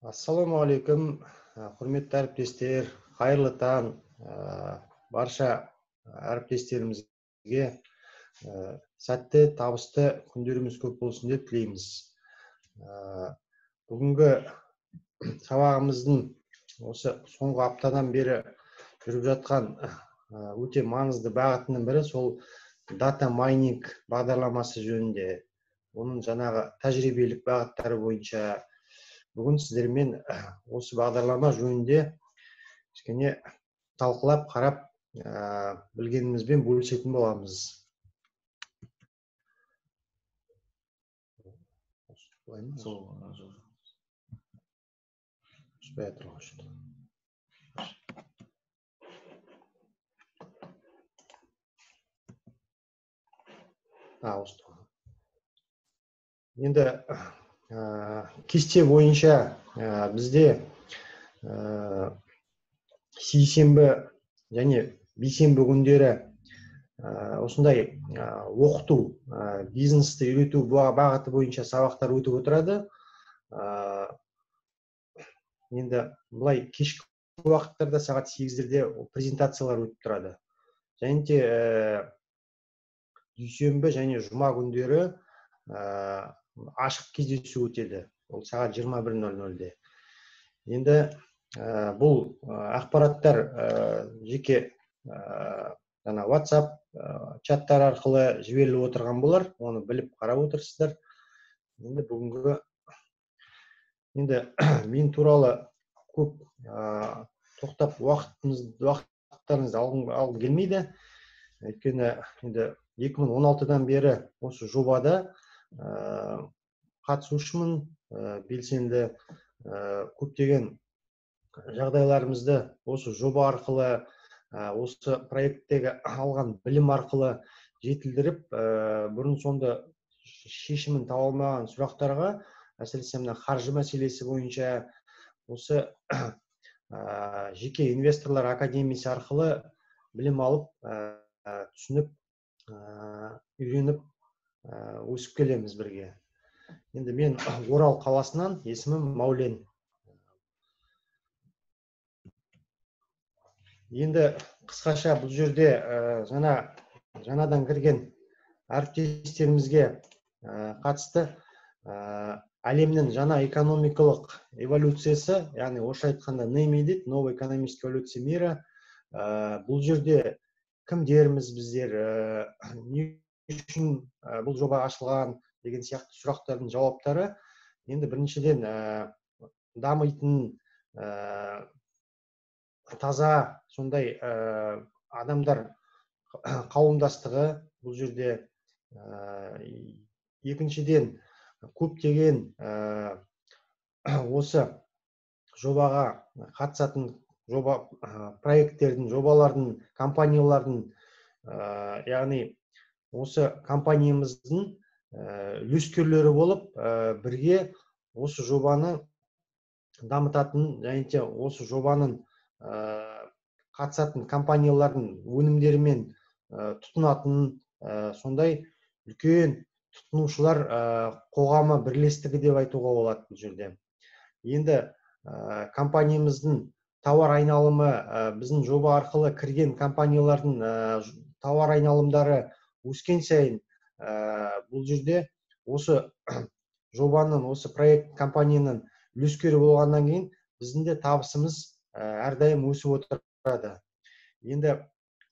Ассалаумағалейкум, құрметті әріптестер, қайырлы таң барша әріптестерімізге сәтті, табысты күндеріміз көп болсын деп тілейміз. Бүгінгі сабағымыздың осы соңғы аптадан бері жүріп жатқан өте маңызды бағытының бірі сол дата майнинг бағдарламасы жөнінде. Оның жаңағы тәжірибелік бағыттары бойынша бүгін сіздермен осы бағдарлама жөнінде кішкене талқылап, қарап, білгенімізбен бөлісетін боламыз. Енді кесте бойынша бізде сейсенбі және бейсенбі күндері осындай оқыту, бизнесті үйрету бағыты бойынша сабақтар өтіп отырады. Енді бұлай кешкі уақыттарда сағат 8-дерде презентациялар өтіп тұрады. Және де дүйсенбі және жұма күндері ашық кездесу өтеді. Ол сағат 21:00-де. Енді бұл ақпараттар жеке WhatsApp чаттар арқылы жіберіліп отырған болар. Оны біліп қарап отырсыздар. Енді мен туралы көп тоқтап уақыттарыңызды алғым келмейді. Өйткені 2016-дан бері осы жобада қатысушымын, белсенді көптеген жағдайларымызды осы жоба арқылы, осы проекттегі алған білім арқылы жетілдіріп, бұрын сонды шешімін таба алмаған сұрақтарға, әсіресе мына қаржы мәселесі бойынша осы жеке инвесторлар академиясы арқылы білім алып, түсініп, үйреніп, өсіп келеміз бірге. Енді мен Орал қаласынан, есімім Маулен. Енді қысқаша бұл жерде жаңадан кірген әріптестерімізге қатысты әлемнің жаңа экономикалық эволюциясы, яғни орысша айтқанда NEMI дейді, новая экономическая эволюция мира. Бұл жерде кімдерміз біздер, не үшін бұл жоба ашылған деген сияқты сұрақтардың жауаптары. Енді біріншіден дамитын таза сондай адамдар қауымдастығы бұл жерде. Екіншіден көптеген осы жобаға қатысатын проекттердің, жобалардың, компаниялардың, яғни осы компаниямыздың үлескерлері болып, бірге осы жобаны дамытатын, және де осы жобаның қатысатын компаниялардың өнімдерімен тұтынатын сондай үлкен тұтынушылар қоғамы бірлестігі деп айтуға болады бұл жерде. Енді компаниямыздың тауар айналымы, біздің жоба арқылы кірген компаниялардың тауар айналымдары өскен сайын, бұл жерде осы жобаның, осы проект компанияның үлескері болғаннан кейін біздің де табысымыз әрдайым өсіп отырады. Енді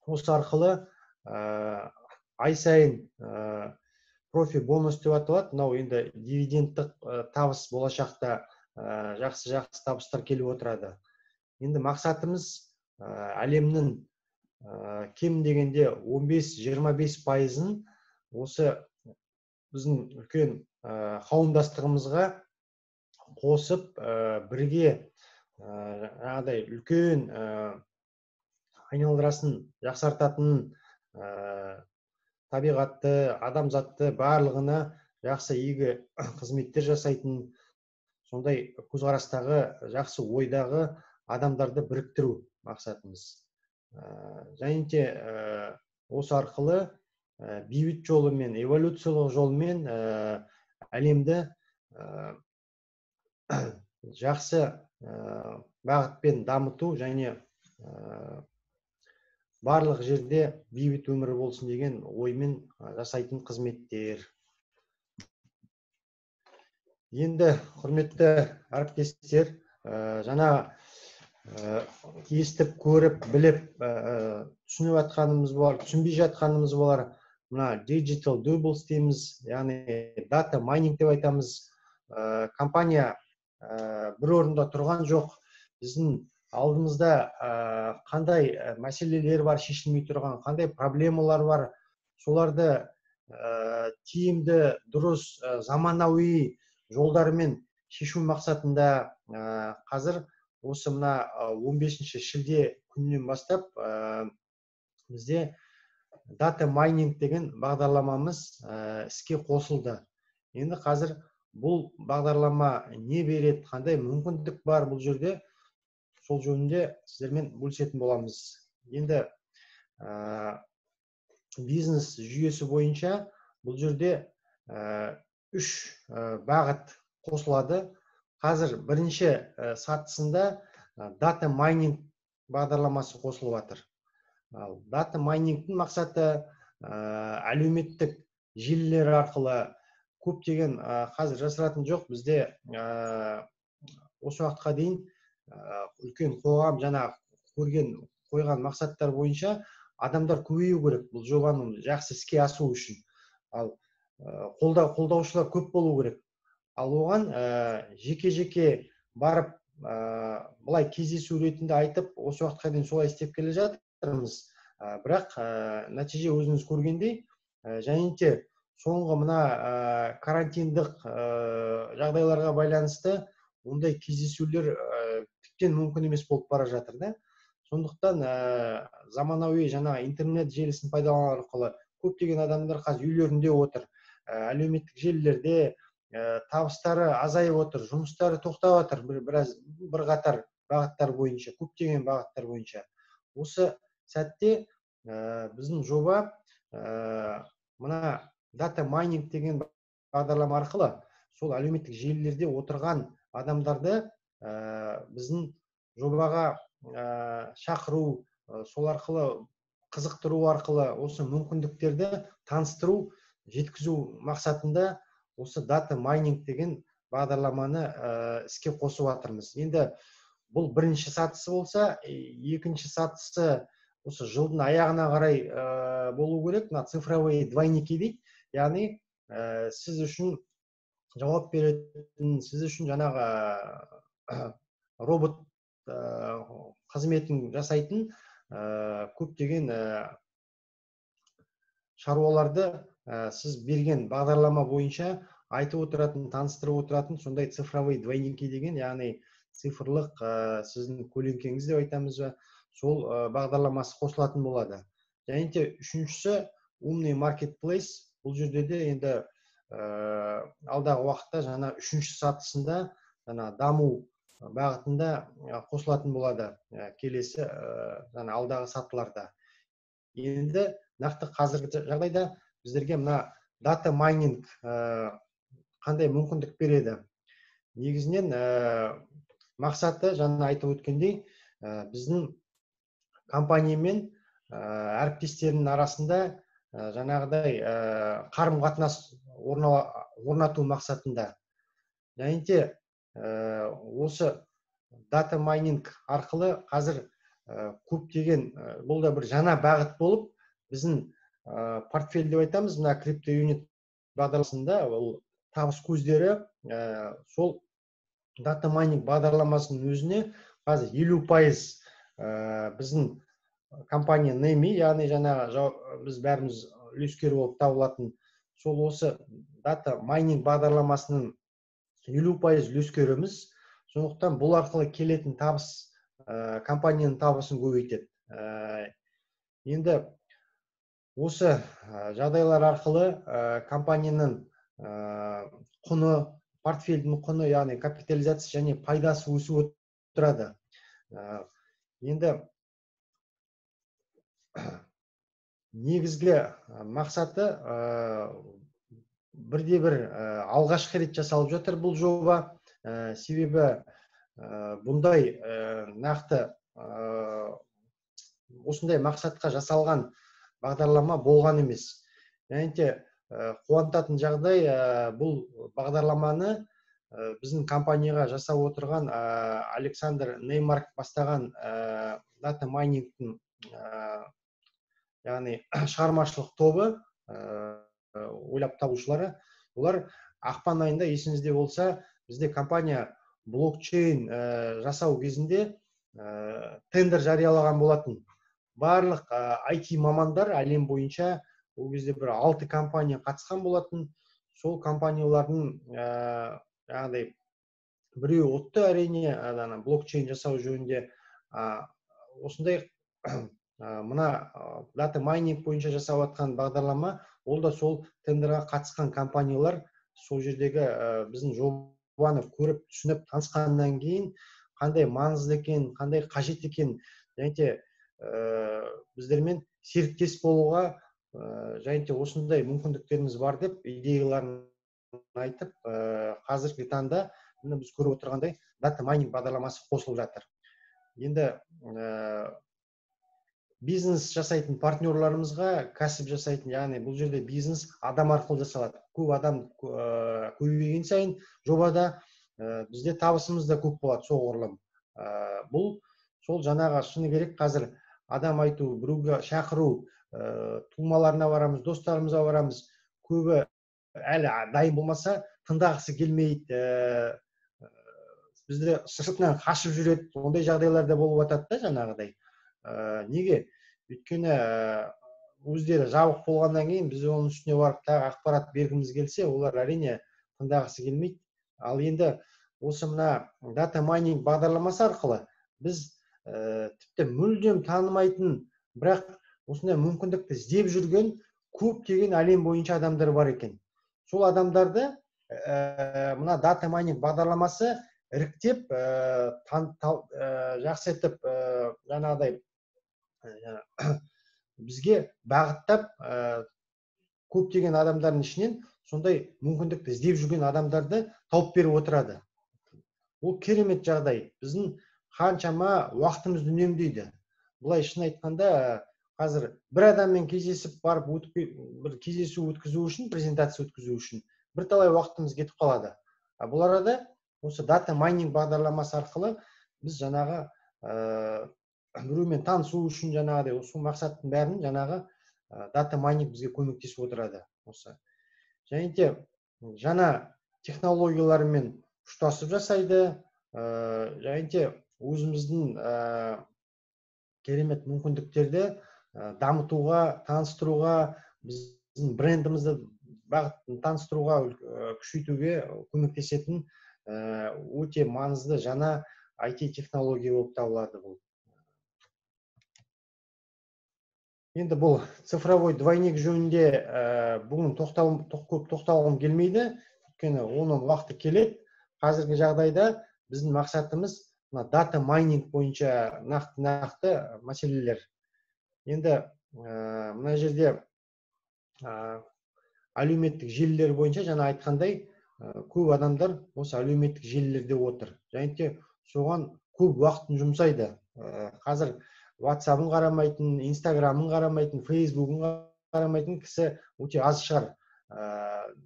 осы арқылы ай сайын профи бонус деп аталады. Мынау енді дивидендтік табыс болашақта жақсы табыстар келіп отырады. Енді мақсатымыз әлемнің кем дегенде 15-25% осы біздің үлкен қауымдастығымызға қосып, бірге үлкен айналдырасын жақсартатын, табиғатты, адамзатты барлығына жақсы игі қызметтер жасайтын, сондай көзқарастағы, жақсы ойдағы адамдарды біріктіру мақсатымыз. Және де осы арқылы бейбіт жолымен, эволюциялық жолмен әлемді жақсы бағытпен дамыту және барлық жерде бейбіт өмір болсын деген оймен жасайтын қызметтер. Енді құрметті әріптестер, жаңа естіп, көріп, біліп, түсініп жатқанымыз бар, түсінбей жатқанымыз бар. Мына digital doubles дейміз, яғни data mining деп айтамыз. Компания бір орында тұрған жоқ. Біздің алдымызда қандай мәселелер бар, шешілмей тұрған, қандай проблемалар бар. Соларды тиімді, дұрыс, заманауи жолдармен шешу мақсатында қазір осы мына 15 шілде күнінен бастап бізде дата майнинг деген бағдарламамыз іске қосылды. Енді қазір бұл бағдарлама не береді, қандай мүмкіндік бар бұл жерде, сол жөнінде сіздермен бөлісетін боламыз. Енді бизнес жүйесі бойынша бұл жерде 3 бағыт қосылады. Қазір бірінші сатысында дата майнинг бағдарламасы қосылып жатыр. Дата майнингтің мақсаты әлеуметтік желілер арқылы көптеген қазір жасыратын жоқ, бізде осы уақытқа дейін үлкен қоғам жаңа қойған мақсаттар бойынша адамдар көбею керек бұл жобаның жақсы іске асуы үшін. Ал қолдаушылар көп болу керек. Ал оған жеке-жеке барып былай кездесу ретінде айтып, осы уақытқа дейін солай істеп келе жатырмыз. Бірақ нәтиже өзіңіз көргендей, және де соңғы мына карантиндік жағдайларға байланысты ондай кездесулер тіптен мүмкін емес болып бара жатыр да. Сондықтан заманауи жаңа интернет желісін пайдалану арқылы көптеген адамдар қазір үйлерінде отыр, әлеуметтік желілерде табыстары азайып отыр, жұмыстары тоқтап отыр бірқатар бағыттар бойынша, көптеген бағыттар бойынша. Осы сәтте біздің жоба мына дата майнинг деген бағдарлама арқылы сол әлеуметтік желілерде отырған адамдарды біздің жобаға шақыру, сол арқылы қызықтыру арқылы осы мүмкіндіктерді таныстыру, жеткізу мақсатында осы дата майнинг деген бағдарламаны іске қосып жатырмыз. Енді бұл бірінші сатысы болса, екінші сатысы осы жылдың аяғына қарай болу керек. Мына цифровые двойники дейді. Яғни сіз үшін жауап беретін, сіз үшін жаңағы робот қызметін жасайтын көптеген шаруаларды сіз берген бағдарлама бойынша айтып отыратын, таныстырып отыратын сондай цифровые двойники деген, яғни цифрлық сіздің көлеңкеңіз деп айтамыз ба, сол бағдарламасы қосылатын болады. Және де үшіншісі умный маркетплейс. Бұл жерде де енді алдағы уақытта жаңа үшінші сатысында жаңа даму бағытында қосылатын болады келесі жаңа алдағы сатыларда. Енді нақты қазіргі жағдайда біздерге мына дата майнинг қандай мүмкіндік береді? Негізінен мақсаты жаңа айтып өткендей, біздің компаниямен әріптестерінің арасында жаңағыдай қарым-қатынас орнату мақсатында. Және де осы дата майнинг арқылы қазір көптеген, бұл да бір жаңа бағыт болып, біздің портфель деп айтамыз, мына криптоюнит бағдарламасында ол табыс көздері сол дата майнинг бағдарламасының өзіне қазір 50% біздің компания Nemi, яғни жаңағы біз бәріміз үлескер болып табылатын сол осы дата майнинг бағдарламасының 50% үлескеріміз. Сондықтан бұл арқылы келетін табыс компанияның табысын көбейтеді. Енді осы жағдайлар арқылы компанияның құны, портфельдің құны, яғни капитализация және пайдасы өсіп отырады. Енді негізгі мақсаты бірде-бір алғашқы рет жасалып жатыр бұл жоба. себебі бұндай нақты осындай мақсатқа жасалған бағдарлама болған емес. Және де қуантатын жағдай, бұл бағдарламаны біздің компанияға жасап отырған Александр Неймарк бастаған дата майнингтің яғни шығармашылық тобы, ойлап табушылары, олар ақпан айында, есіңізде болса, бізде компания блокчейн жасау кезінде тендер жариялаған болатын. Барлық IT мамандар әлем бойынша ол кезде бір 6 компания қатысқан болатын. Сол компаниялардың яғни біреуі ұтты, әрине, блокчейн жасау жөнінде. Осындай мына дата майнинг бойынша жасап жатқан бағдарлама, ол да сол тендерға қатысқан компаниялар сол жердегі біздің жобаны көріп, түсініп, танысқаннан кейін қандай маңызды екен, қандай қажет екен, және де біздермен серіктес болуға, және де осындай мүмкіндіктеріміз бар деп идеяларын айтып, қазіргі таңда біз көріп отырғандай дата майнинг бағдарламасы қосылып жатыр. Енді бизнес жасайтын партнерларымызға, кәсіп жасайтын, яғни бұл жерде бизнес адам арқылы жасалады. Көп адам көбейген сайын жобада бізде табысымыз да көп болады, соғұрлым. Бұл сол жаңағы шыны керек, қазір адам айту, біреуге шақыру, тумаларына барамыз, достарымызға барамыз, көбі әлі дайын болмаса, тыңдағысы келмейді, бізде сыртынан қашып жүреді, ондай жағдайларда болып жатады да жаңағыдай. Неге? Өйткені өздері жабық болғаннан кейін біз оның үстіне барып тағы ақпарат бергіміз келсе, олар әрине тыңдағысы келмейді. Ал енді осы мына дата майнинг бағдарламасы арқылы біз тіпті мүлдем танымайтын, бірақ осындай мүмкіндікті іздеп жүрген көптеген әлем бойынша адамдар бар екен. Сол адамдарды мына дата майнинг бағдарламасы іріктеп, жақсы етіп, жаңағыдай бізге бағыттап, көптеген адамдардың ішінен сондай мүмкіндікті іздеп жүрген адамдарды тауып беріп отырады. Ол керемет жағдай. Біздің қаншама уақытымызды үнемдейді. Бұлай шын айтқанда, қазір бір адаммен кездесіп барып, бір кездесу өткізу үшін, презентация өткізу үшін бірталай уақытымыз кетіп қалады. Бұл арада осы дата майнинг бағдарламасы арқылы біз жаңағы біреумен танысу үшін, жаңағыдай осы мақсаттың бәрін жаңағы дата майнинг бізге көмектесіп отырады. Және де жаңа технологиялармен ұштасып жасайды, және де өзіміздің керемет мүмкіндіктерді дамытуға, таныстыруға, біздің брендімізді бағытын таныстыруға, күшейтуге көмектесетін өте маңызды жаңа IT технология болып табылады бұл. Енді бұл цифровой двойник жөнінде бүгін көп тоқталғым келмейді, өйткені оның уақыты келеді. Қазіргі жағдайда біздің мақсатымыз дата майнинг бойынша нақты мәселелер. Енді мына жерде әлеуметтік желілер бойынша жаңа айтқандай, көп адамдар осы әлеуметтік желілерде отыр. Және де соған көп уақытын жұмсайды. Қазір WhatsApp-ын қарамайтын, Instagram-ын қарамайтын, Facebook-ын қарамайтын кісі өте аз шығар.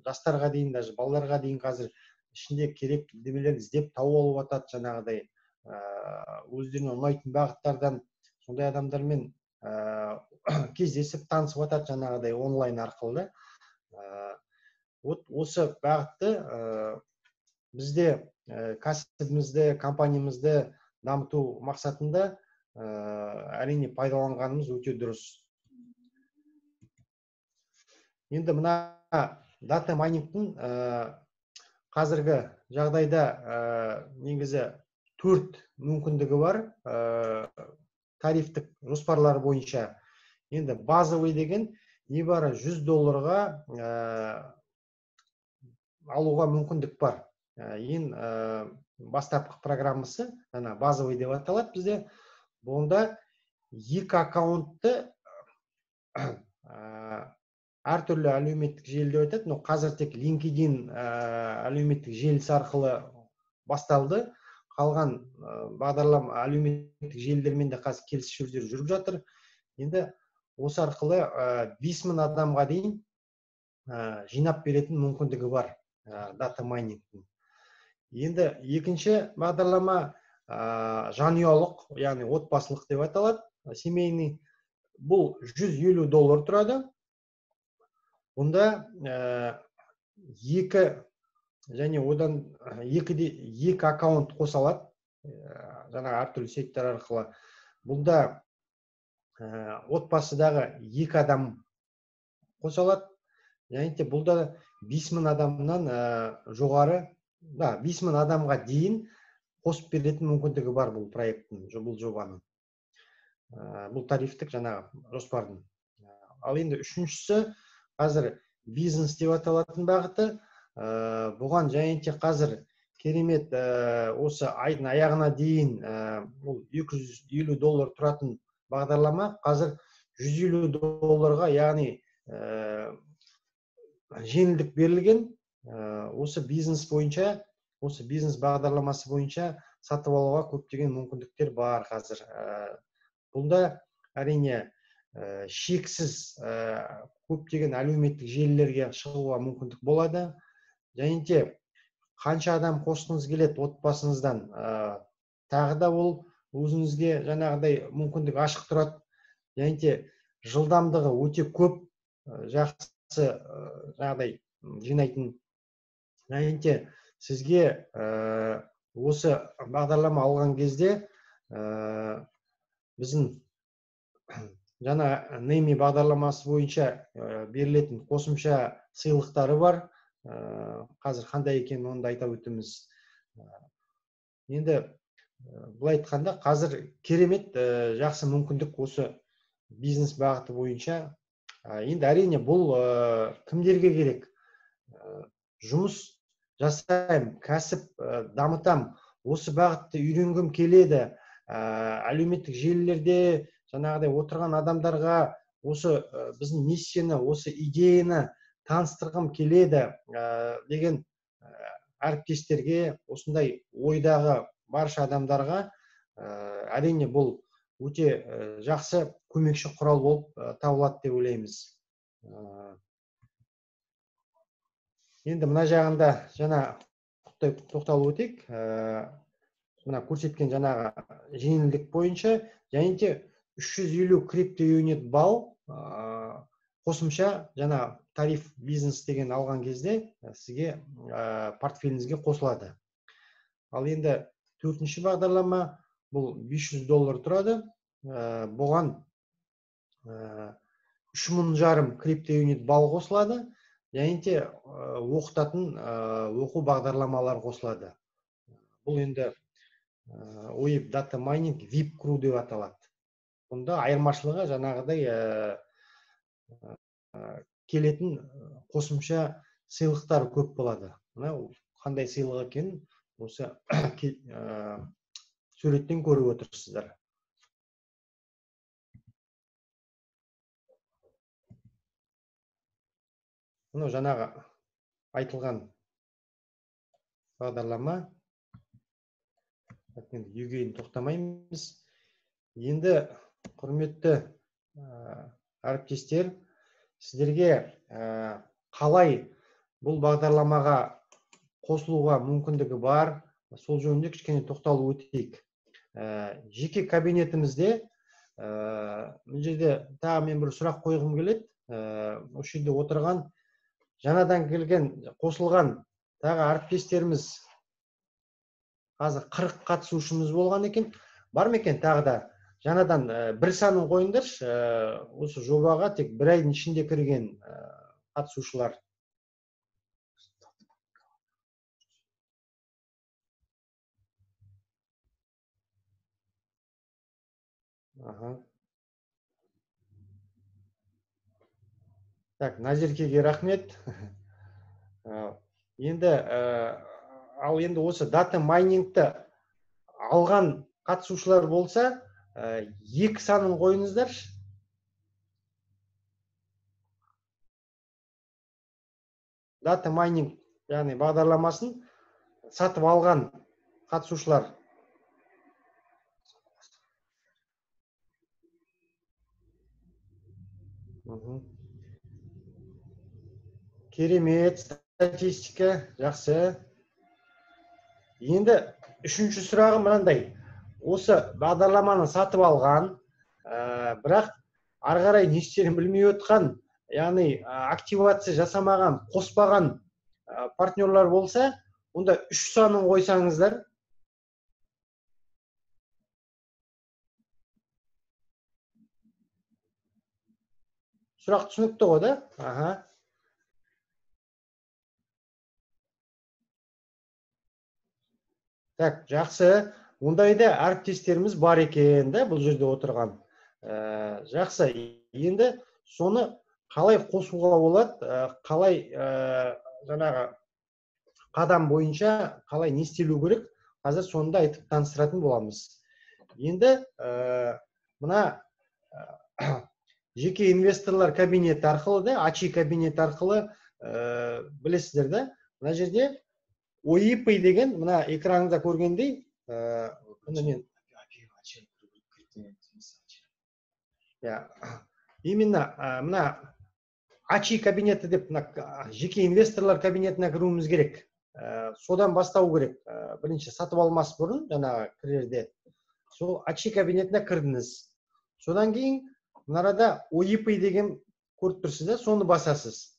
Жастарға дейін, даже балаларға дейін қазір ішінде керек бірдемелерді іздеп тауып алып жатады, жаңағыдай өздеріне ұнайтын бағыттардан сондай адамдармен кездесіп танысып жатады, жаңағыдай онлайн арқылы. Осы бағытты бізде кәсібімізді, компаниямызды дамыту мақсатында әрине пайдаланғанымыз өте дұрыс. Енді мына дата майнингтің қазіргі жағдайда негізі 4 мүмкіндігі бар тарифтік жоспарлар бойынша. Енді базовый деген небары $100 алуға мүмкіндік бар. Ең бастапқы программасы, базовый деп аталады бізде. Бұнда 2 аккаунтты әртүрлі әлеуметтік желіде өтеді. Қазір тек LinkedIn әлеуметтік желісі арқылы басталды. Қалған бағдарлама әлеуметтік желілермен де қазір келіссөздер жүріп жатыр. Енді осы арқылы 5000 адамға дейін жинап беретін мүмкіндігі бар дата майнингтің. Енді екінші бағдарлама жанұялық, яғни отбасылық деп аталады, семейный. Бұл $150 тұрады. Бұнда екі және одан екі аккаунт қосалады, жаңағы әртүрлі сайттар арқылы. Бұнда отбасыдағы 2 адам қосалады. Және де бұлда 5000 адамнан жоғары, 5000 адамға дейін қосып беретін мүмкіндігі бар бұл проекттің, бұл жобаның. Бұл тарифтік жаңағы жоспардың. Ал енді үшіншісі, қазір бизнес деп аталатын бағыты. Бұған және де қазір керемет осы айдың аяғына дейін бұл $250 тұратын бағдарлама қазір $150-ға, яғни жеңілдік берілген. Осы бизнес бойынша, осы бизнес бағдарламасы бойынша сатып алуға көптеген мүмкіндіктер бар қазір. Бұнда әрине шексіз көптеген әлеуметтік желілерге шығуға мүмкіндік болады. Және де қанша адам қосқыңыз келеді отбасыңыздан, тағы да ол өзіңізге жаңағыдай мүмкіндік ашық тұрады. Және де жылдамдығы өте көп, жақсы жаңағыдай жинайтын. Және де сізге осы бағдарлама алған кезде біздің жаңа NEMI бағдарламасы бойынша берілетін қосымша сыйлықтары бар. Қазір қандай екенін оны да айта өтеміз. Енді былай айтқанда қазір керемет жақсы мүмкіндік осы бизнес бағыты бойынша. Енді әрине бұл кімдерге керек? Жұмыс жасаймын, кәсіп дамытам, осы бағытты үйренгім келеді. Әлеуметтік желілерде жаңағыдай отырған адамдарға осы біздің миссияны, осы идеяны таныстырғым келеді деген әріптестерге, осындай ойдағы барша адамдарға әрине бұл өте жақсы көмекші құрал болып табылады деп ойлаймыз. Енді мына жағында жаңа тоқталып өтейік. Мына көрсеткен жаңағы жеңілдік бойынша, және де 350 криптоюнит балл қосымша жаңа тариф бизнес деген алған кезде сізге портфеліңізге қосылады. Ал енді төртінші бағдарлама бұл $500 тұрады. Бұған 3500 криптоюнит балл қосылады. Және де оқытатын оқу бағдарламалар қосылады. Бұл енді OIP Data Mining VIP Crew деп аталады. Бұнда айырмашылығы жаңағыдай келетін қосымша сыйлықтар көп болады. Қандай сыйлық екенін осы суреттен көріп отырсыздар. Мұны жаңағы айтылған бағдарлама. Үйгейін тоқтамаймыз. Енді құрметті әріптестер, сіздерге қалай бұл бағдарламаға қосылуға мүмкіндігі бар, сол жөнінде кішкене тоқталып өтейік. Жеке кабинетімізде бұл жерде тағы мен бір сұрақ қойғым келеді. Осы жерде отырған жаңадан келген, қосылған тағы әріптестеріміз қазір 40 қатысушымыз болған екен. Бар ма екен тағы да? Жаңадан бір санын қойыңдаршы, осы жобаға тек бір айдың ішінде кірген қатысушылар. Так, Назеркеге рахмет. Енді осы дата майнингті алған қатысушылар болса, 2 санын қойыңыздаршы. Дата майнинг, яғни бағдарламасын сатып алған қатысушылар? Керемет статистика, жақсы. Енді үшінші сұрағым мынандай. Осы бағдарламаны сатып алған, бірақ ары қарай не істерін білмей отқан, яғни активация жасамаған, қоспаған партнерлар болса, онда 3 санын қойсаңыздар. Сұрақ түсінікті ғой да? Аха. Так, жақсы. Ондайда әріптестеріміз бар екен, да, бұл жерде отырған. Жақсы. Енді соны қалай қосуға болады, қалай жаңағы қадам бойынша қалай не істелу керек, қазір сонда айтып таныстыратын боламыз. Енді мына жеке инвесторлар кабинеті арқылы, да, АЧИ кабинеті арқылы білесіздер, да, мына жерде ОИП деген, мына экраныңызда көргендей, именно мына АЧИ кабинеті деп, жеке инвесторлар кабинетіне кіруіміз керек. Содан бастау керек. Бірінші сатып алмас бұрын, жаңағы кірерде. Сол АЧИ кабинетіне кірдіңіз. Содан кейін мынарада ОИП деген көріп тұрсыз, да, соны басасыз.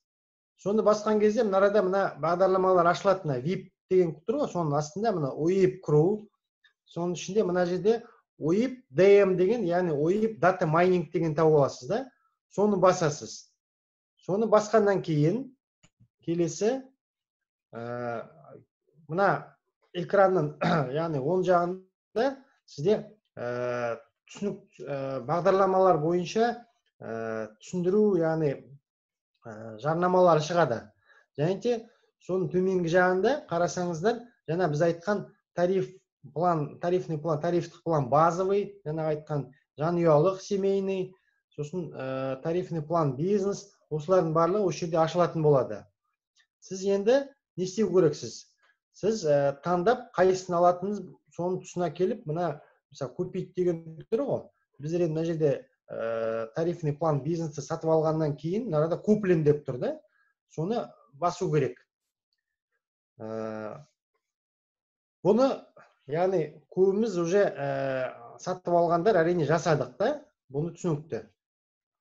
Соны басқан кезде мынарада мына бағдарламалар ашылады, VIP деген тұр ғой, соның астында мына ОИП құру. Соның ішінде мына жерде ОИП DM деген, яғни ОИП Data Mining деген тауып аласыз, да. Соны басасыз. Соны басқаннан кейін келесі мына экранның, яғни оң жағында сізде түсінік бағдарламалар бойынша түсіндіру, яғни жарнамалар шығады. Және де соның төменгі жағында қарасаңыздар, жаңа біз айтқан тарифный план, тарифтік план базовый, жаңа айтқан жанұялық, семейный, сосын тарифный план бизнес, осылардың барлығы осы жерде ашылатын болады. Сіз енді не істеу керексіз? Сіз таңдап қайсысын алатыныңыз, соның тұсына келіп, мына мысалы купить деген тұр ғой. Біздер мына жерде тарифный план бизнесті сатып алғаннан кейін, мынада куплен деп тұр, да? Соны басу керек. Бұны, яғни көбіміз уже сатып алғандар әрине жасадық, да? Бұны түсінікті.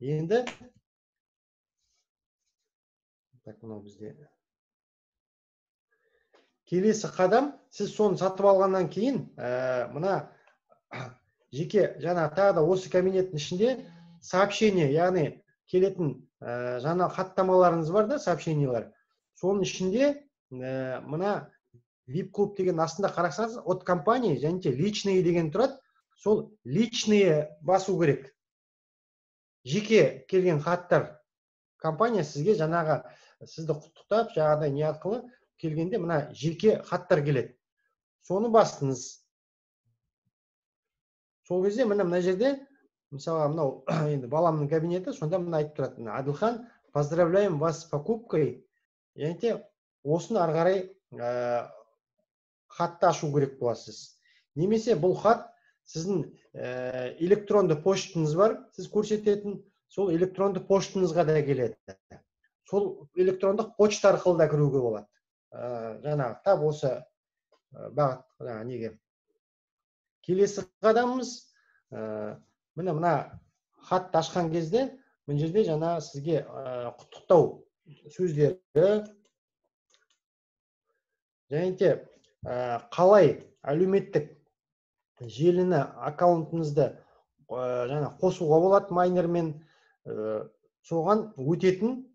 Енді келесі қадам, сіз соны сатып алғаннан кейін, мына жеке жаңа тағы да осы кабинеттің ішінде сообщение, яғни келетін жаңа хаттамаларыңыз бар, да, сообщениялар. Соның ішінде мына VIP клуб деген астында қарасаңыз, от компании және де личные деген тұрады. Сол личные басу керек. Жеке келген хаттар, компания сізге жаңағы сізді құттықтап, жаңағыдай не арқылы келгенде мына жеке хаттар келеді. Соны бастыңыз. Сол кезде мына жерде, мысалы, мынау енді баламның кабинеті, сонда мына айтып тұрады: Адылхан, поздравляем вас с покупкой. Яғни осыны ары қарай хатты ашу керек боласыз. Немесе бұл хат сіздің электронды поштаңыз бар, сіз көрсететін, сол электронды поштаңызға да келеді. Сол электрондық почта арқылы да кіруге болады. Жаңағы тап осы бағыт неге. Келесі қадамымыз, мына хатты ашқан кезде, мына жерде жаңа сізге құттықтау сөздері, және де қалай әлеуметтік желіні, аккаунтыңызды жаңа қосуға болады майнермен, соған өтетін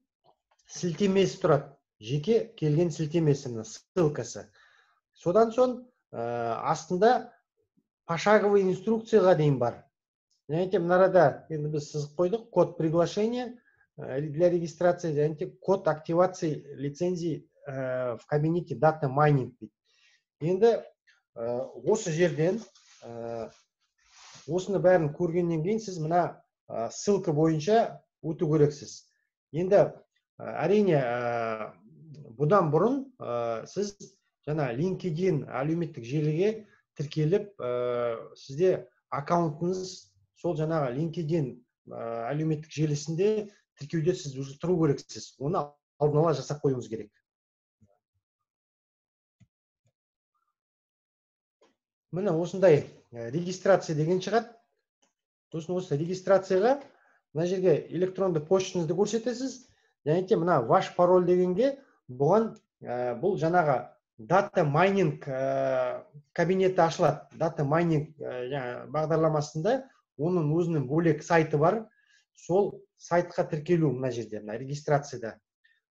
сілтемесі тұрады. Жеке келген сілтемесі, ссылкасы. Содан соң астында пошаговый инструкцияға дейін бар. Және де мынарада енді біз сызып қойдық: код приглашения для регистрации, және де код активации лицензии в кабинете Data Mining. Енді осы жерден осыны бәрін көргеннен кейін сіз мына ссылка бойынша өту керексіз. Енді әрине бұдан бұрын сіз жана LinkedIn әлеуметтік желіге тіркеліп, сізде аккаунтыңыз сол жаңағы LinkedIn әлеуметтік желісінде тіркеуде сіз уже тұру керексіз. Оны алдын ала жасап қоюыңыз керек. Міне осындай регистрация деген шығады. Сосын осы регистрацияға мына жерге электронды почтаңызды көрсетесіз. Және де мына ваш пароль дегенге бұған бұл жаңағы дата майнинг кабинеті ашылады. Дата майнинг бағдарламасында оның өзінің бөлек сайты бар. Сол сайтқа тіркелу мына жерде, мына регистрацияда.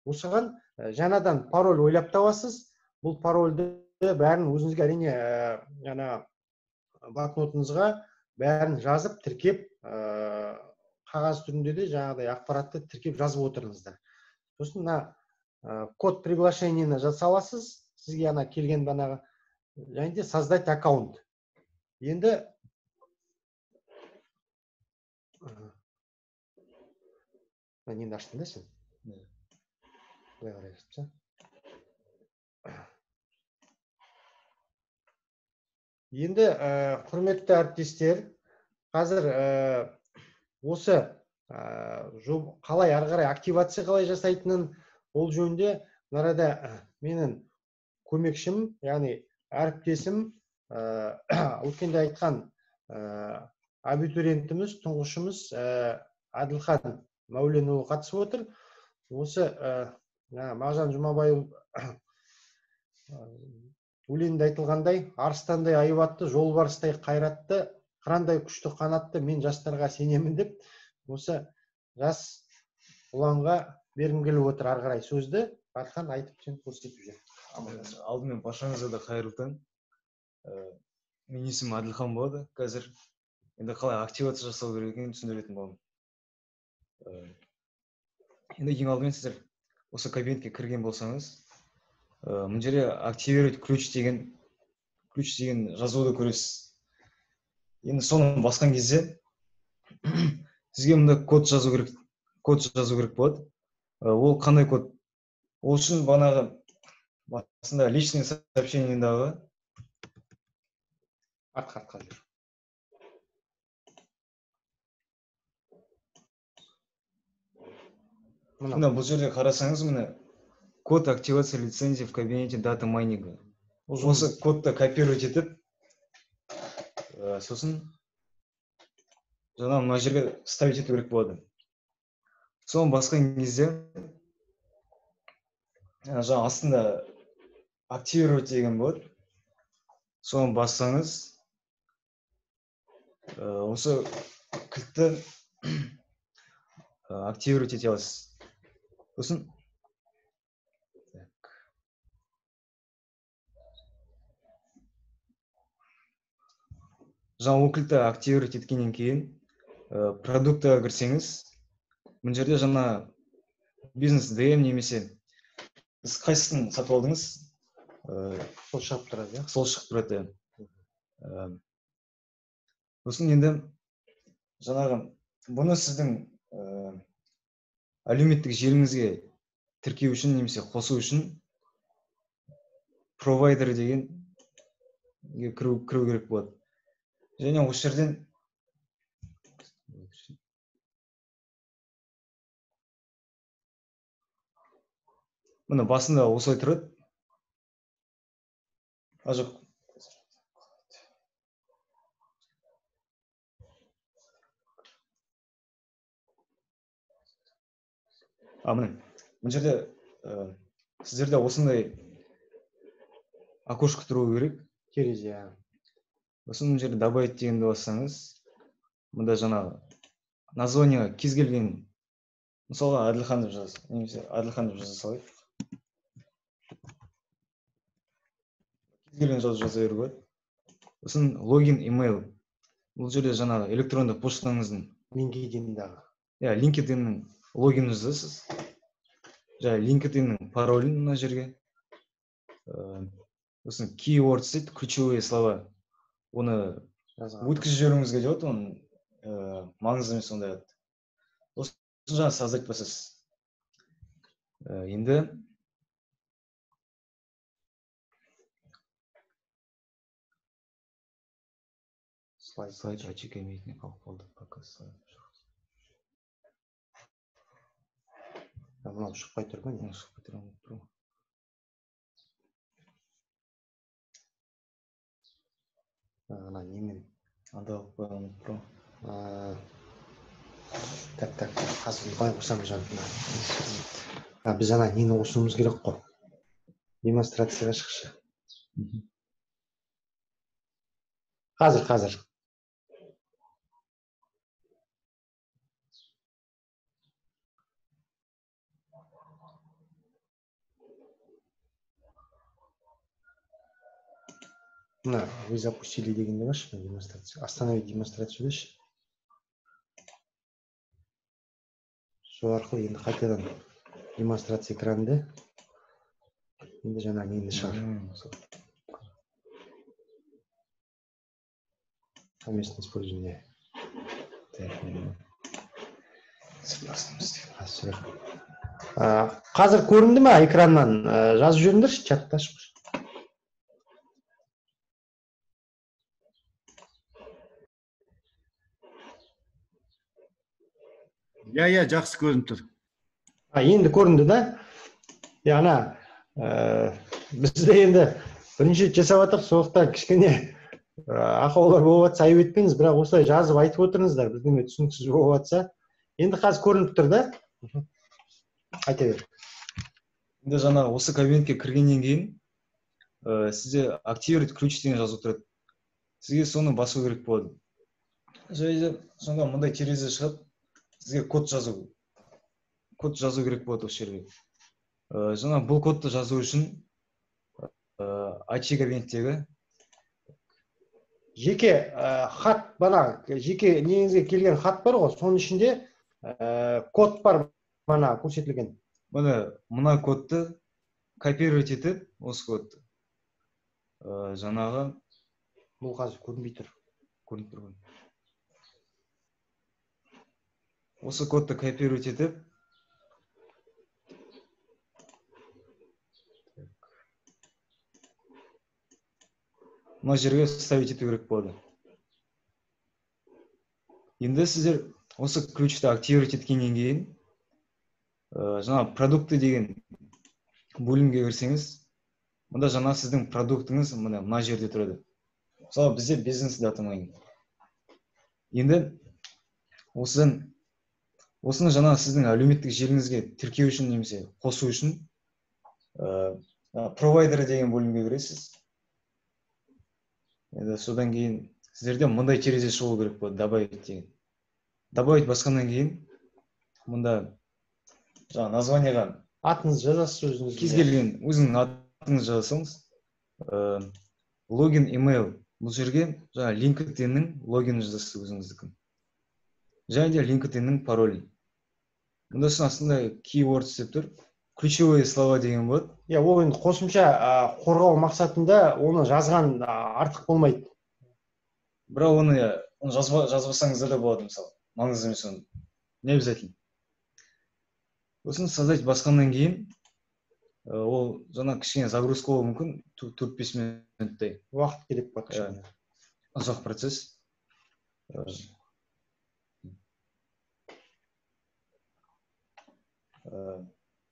Осыған жаңадан пароль ойлап табасыз. Бұл парольді бәрін өзіңізге әрине блокнотыңызға бәрін жазып, тіркеп, қағаз түрінде де жаңағыдай ақпаратты тіркеп жазып отырыңыздар. Сосын код приглашениені жасаласыз. Сізге келген банаға. Және де создать аккаунт. Енді нені аштың да сен? Бұлай қарай аштың. Енді құрметті әріптестер, қазір осы қалай ары қарай активация қалай жасайтынын ол жөнінде мынарада менің көмекшім, яғни әріптесім, өткенде айтқан абитуриентіміз, тұңғышымыз Әділхан Мәуленұлы қатысып отыр. Осы Мағжан Жұмабайұлы өлеңде айтылғандай, арыстандай айбатты, жолбарыстай қайратты, қырандай күшті қанатты мен жастарға сенемін деп, осы жас ұланға бергім келіп отыр ары қарай сөзді. Батқан айтып сен көрсетіп жүр. Алдымен баршаңызға да қайырлы таң. Менің есімім Әділхан болады. Қазір енді қалай активация жасау керек екенін түсіндіретін боламын. Енді ең алдымен сіздер осы кабинетке кірген болсаңыз, мына жерде активировать ключ деген жазуды көресіз. Енді соны басқан кезде сізге мында код жазу керек болады. Ол қандай код? Ол үшін бағанағы басында личный сообщениедағы артқа жүр. Мына бұл жерде қарасаңыз, міне код активации лицензии в кабинете дата майнинга. Осы кодты копировать етіп, сосын жаңа мына жерге ставить ету керек болады. Соны басқан кезде жаңа астында активировать деген болады. Соны бассаңыз, осы кілтті активировать ете аласыз. Сосын жаңа ол кілтті активировать еткеннен кейін продуктыға кірсеңіз, мына жерде жаңа бизнес DM немесе сіз қайсысын сатып алдыңыз? Сол шығып тұрады. Сол шығып тұрады. Сосын енді жаңағы бұны сіздің әлеуметтік желіңізге тіркеу үшін немесе қосу үшін провайдер деген кіру керек болады. Және осы жерден мына басында осылай тұрады. Ажық. Міне, мына жерде сіздерде осындай окошко тұру керек. Терезе. Сосын мына жерде добавить дегенді бассаңыз, мында жаңағы название кез келген, мысалға Әділхан деп жазасыз, немесе Әділхан деп жаза салайық. Кез келген жаза беруге болады. Сосын логин email. Бұл жерде жаңағы электронды поштаңыздың LinkedIn-дағы. LinkedIn-нің логинін жазасыз. Жаңа LinkedIn-нің паролін мына жерге. Сосын keywords дейді, ключевые слова. Оны өткізіп жіберуіңізге болады, оның маңызды емес сондай еді. Сосын жаңа создать басасыз. Енді Слайд ачык эмейтине калып калды. Показ. Мынау шықпай тұр ма не? Шықпай тұр. Ана немен? Анда алып қойған тұр. Так, қазір былай қосамыз жантына. Біз ана нені қосуымыз керек қой. Демонстрацияға шықшы. Қазір. Мына, вы запустили дегенде баршы демонстрация. Остановить демонстрацию деші. Сол арқылы енді қайтадан демонстрация экранында. Енді жаңа нені шығар. Совместное использование. Қазір көрінді ме экраннан? Жазып жүріңдерші, чатта ашып. Я, жақсы көрініп тұр. Енді көрінді да? Ана, бізде енді бірінші жасап атық, соғықтан кішкене ақаулар болып атса айып етпеңіз, бірақ осылай жазып айтып отырыңыздар, біздің түсініксіз болып атса. Енді қазір көрініп тұр да? Айта бер. Енді жаңа осы кабинетке кіргеннен кейін сізде активировать ключ деген жазып тұрады. Сізге соны басу керек болады. Сонда мындай терезе шығып, сізге код жазу керек болады осы жерге. Жаңа бұл кодты жазу үшін IT кабинеттегі жеке хат бана, жеке неңізге келген хат бар ғой, соның ішінде код бар бана көрсетілген. Мына кодты копировать етіп, осы кодты жаңағы бұл қазір көрінбей тұр. Көрініп тұр ғой. Осы кодты копировать етіп, мына жерге вставить ету керек болады. Енді сіздер осы ключті активировать еткеннен кейін, жаңа продукты деген бөлімге кірсеңіз, мұнда жаңа сіздің продуктыңыз мына жерде тұрады. Мысалы бізде бизнес дата майнинг. Енді осыны жаңа сіздің әлеуметтік желіңізге тіркеу үшін немесе қосу үшін провайдер деген бөлімге кіресіз. Енді содан кейін сіздерде мындай терезе шығу керек болады, добавить деген. Добавить басқаннан кейін мұнда жаңа названияға атыңыз жазасыз өзіңіз. Кез келген өзіңнің атыңыз жазасаңыз, логин, email. Бұл жерге жаңа LinkedIn-нің логинін жазасыз өзіңіздікін. Және де LinkedIn-нің паролін. Мұнда астында keywords деп тұр. Ключевые слова деген болады. Ол енді қосымша қорғау мақсатында оны жазған артық болмайды. Бірақ оны жазбасаңыз да болады, мысалы. Маңызды емес оны. Не обязательно. Осын создать басқаннан кейін, ол жаңа кішкене загрузка болуы мүмкін, 4-5 минуттай. Уақыт керек болады. Ұзақ процесс.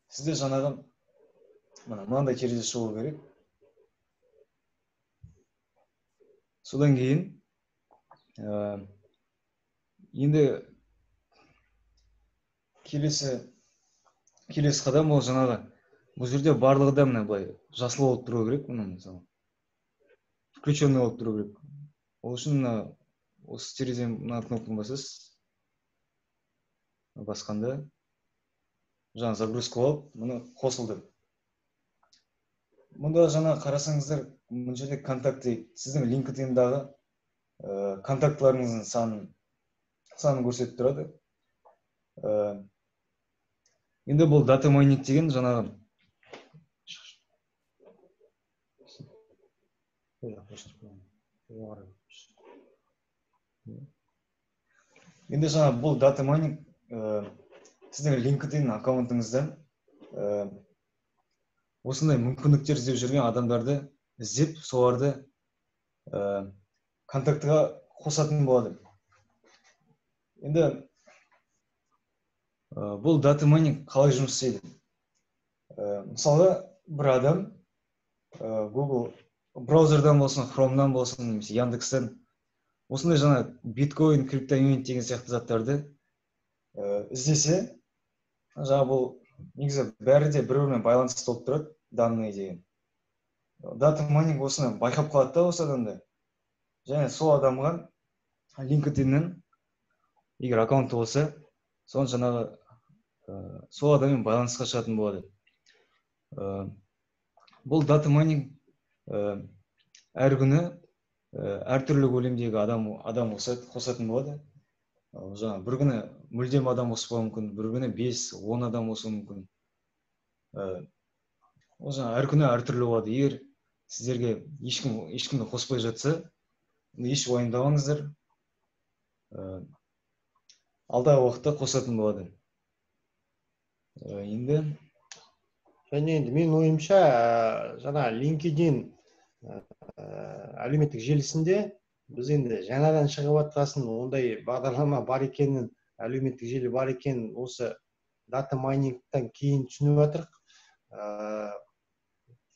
Сізде жаңағы мынандай терезе шығу керек. Содан кейін енді келесі қадам ол жаңағы бұл жерде барлығы да мына былай жасыл болып тұру керек, мысалы. Включенный болып тұру керек. Ол үшін осы терезе мына кнопканы басасыз. Басқанда жаңа загрузка болып, мұны қосылды. Мұнда жаңа қарасаңыздар, бұл жерде контакты, сіздің LinkedIn-дағы контактыларыңыздың санын көрсетіп тұрады. Енді бұл дата майнинг деген жаңағы енді жаңа бұл дата майнинг сіздің LinkedIn аккаунтыңыздан осындай мүмкіндіктер іздеп жүрген адамдарды іздеп, соларды контактыға қосатын болады. Енді бұл дата майнинг қалай жұмыс істейді? Мысалы, бір адам Google браузердан болсын, Chrome'дан болсын, немесе Яндекстен осындай жаңа биткоин, криптоинвент деген сияқты заттарды іздесе, жаңа бұл негізі бәрі де бір-бірімен байланысты болып тұрады, данные деген. Дата майнинг осыны байқап қалады да осы адамды. Және сол адамға LinkedIn-нен егер аккаунты болса, соны жаңағы сол адаммен байланысқа шығатын болады. Бұл дата майнинг әр күні әртүрлі көлемдегі адам қосатын болады. Жаңа бір күні мүлдем адам қоспауы мүмкін, бір күні 5-10 адам қосуы мүмкін. Ол жаңа әр күні әртүрлі болады. Егер сіздерге ешкімді қоспай жатса, еш уайымдамаңыздар. Алдағы уақытта қосатын болады. Енді мен ойымша, жаңа LinkedIn әлеуметтік желісінде біз енді жаңадан шығып жатқасын, ондай бағдарлама бар екенін, әлеуметтік желі бар екенін осы дата майнингтан кейін түсініп жатырық.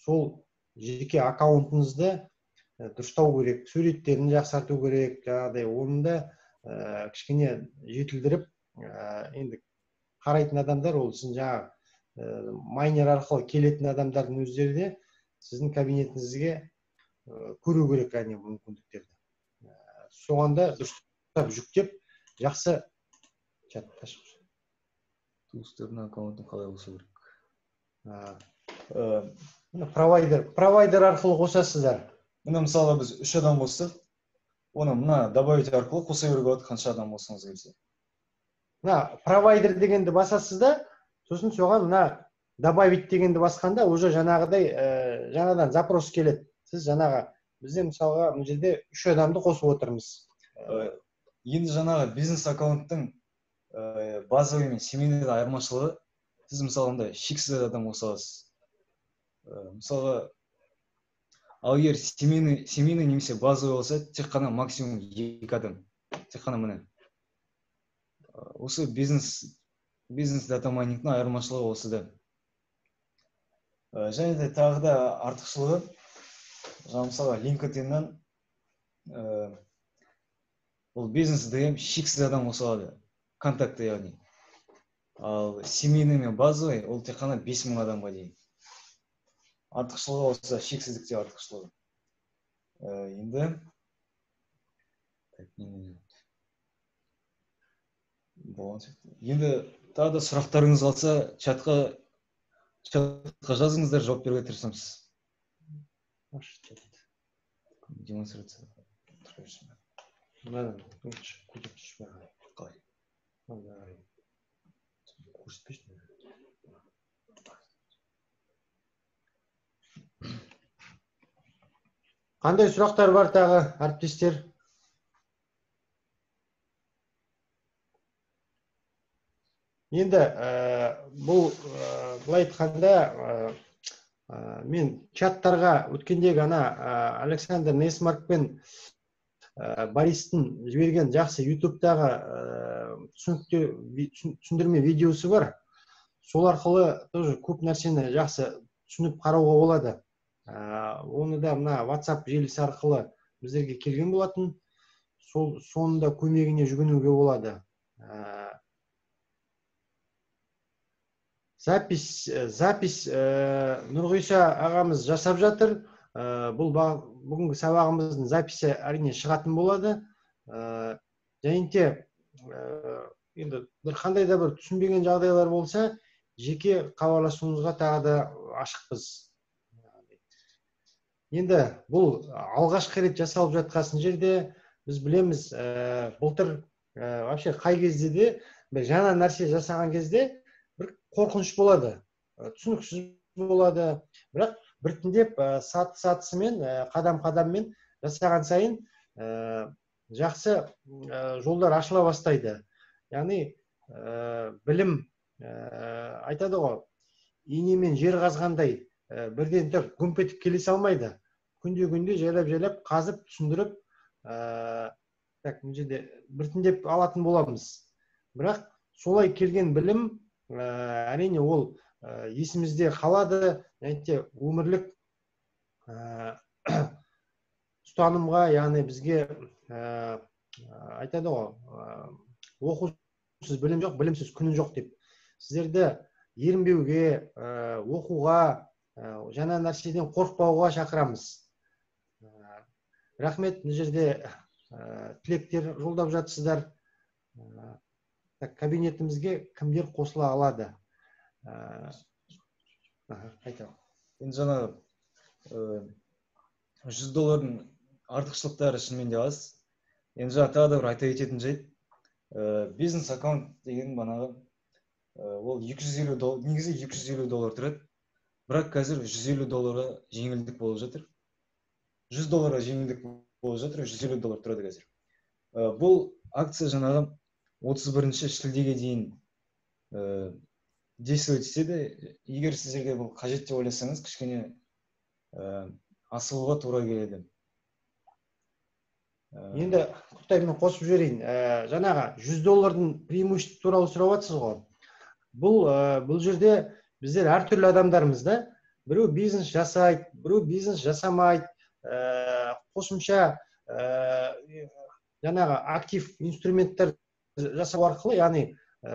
Сол жеке аккаунтыңызды дұрыстау керек, суреттерін жақсарту керек, жаңағыдай онында кішкене жетілдіріп, енді қарайтын адамдар, ол сіздің жаңа майнер арқылы келетін адамдардың өздері де сіздің кабинетіңізге көру керек әне мүмкіндіктерді. Соғанда дұрыстап жүктеп, жақсы чатта шығып. туыстардың аккаунтын қалай қосу керек? Провайдер арқылы қосасыздар. Мына мысалы біз 3 адам қостық, оны мына добавить арқылы қоса беруге болады, қанша адам қосыңыз келсе. Провайдер дегенді басасыз да, сосын соған добавить дегенді басқанда уже жаңағыдай жаңадан запрос келеді. Сіз жаңаға бізде мысалға бұл жерде 3 адамды қосып отырмыз. Енді жаңағы бизнес аккаунттың базовый мен семейный айырмашылығы, сіз мысалында шексіз адам қоса аласыз. Мысалға, ал егер семейный немесе базовый болса, тек қана максимум 2 адам. Тек қана міне. Осы бизнес дата майнингтің айырмашылығы осы да. Және де тағы да артықшылығы, жаңа мысалға LinkedIn-нан бұл бизнес DM шексіз адам қоса алады, контакты яғни. Ал семейный мен базовый ол тек қана 5000 адамға дейін. Артықшылығы осы, шексіздікте артықшылығы. Енді тағы да сұрақтарыңыз қалса, чатқа жазыңыздар, жауап беруге тырысамыз. Демонстрация. Қандай сұрақтар бар тағы, әріптестер? Енді бұл былай айтқанда мен чаттарға өткендегі Александр Нейсмаркпен Бористің жіберген жақсы YouTube-тағы түсіндірме видеосы бар. Сол арқылы тоже көп нәрсені жақсы түсініп қарауға болады. Оны да мына WhatsApp желісі арқылы біздерге келген болатын. Сонында көмегіне жүгінуге болады. Запись Нұрғиса ағамыз жасап жатыр. Бұл бүгінгі сабағымыздың записі әрине шығатын болады. Және де енді қандай да бір түсінбеген жағдайлар болса, жеке хабарласуыңызға тағы да ашықпыз. Енді бұл алғашқы рет жасалып жатқан жерде біз білеміз, былтыр вообще қай кезде де бір жаңа нәрсе жасаған кезде бір қорқыныш болады, түсініксіз болады, бірақ біртіндеп сатысымен, қадам-қадаммен жасаған сайын жақсы жолдар ашыла бастайды. Яғни білім айтады ғой, инемен жер қазғандай бірден тек гүмп етіп келе салмайды. Күнде жайлап қазып, түсіндіріп, так мына жерде біртіндеп алатын боламыз. Бірақ солай келген білім әрине ол есімізде қалады, өмірлік ұстанымға, яғни бізге айтады ғой, оқусыз білім жоқ, білімсіз күнің жоқ деп. Сіздерді ерінбеуге, оқуға, жаңа нәрседен қорықпауға шақырамыз. Рахмет, мына жерде тілектер жолдап жатсыздар. Кабинетімізге кімдер қосыла алады? Айтамын. Енді жаңа $100 артықшылықтары шынымен де аз. Енді жаңа тағы да бір айта кететін жайт, бизнес аккаунт деген банағы ол $250, негізі $250 тұрады. Бірақ қазір $150 жеңілдік болып жатыр. $100 жеңілдік болып жатыр, $150 тұрады қазір. Бұл акция жаңағы 31 шілдеге дейін действовать етеді. Егер сіздерге бұл қажет деп ойласаңыз, кішкене асығуға тура келеді. Енді құттаймен қосып жіберейін. Жаңағы $100 преимущество туралы сұрап жатсыз ғой. Бұл жерде біздер әртүрлі адамдармыз да. Біреу бизнес жасайды, біреу бизнес жасамайды. Қосымша жаңағы актив инструменттер жасау арқылы, яғни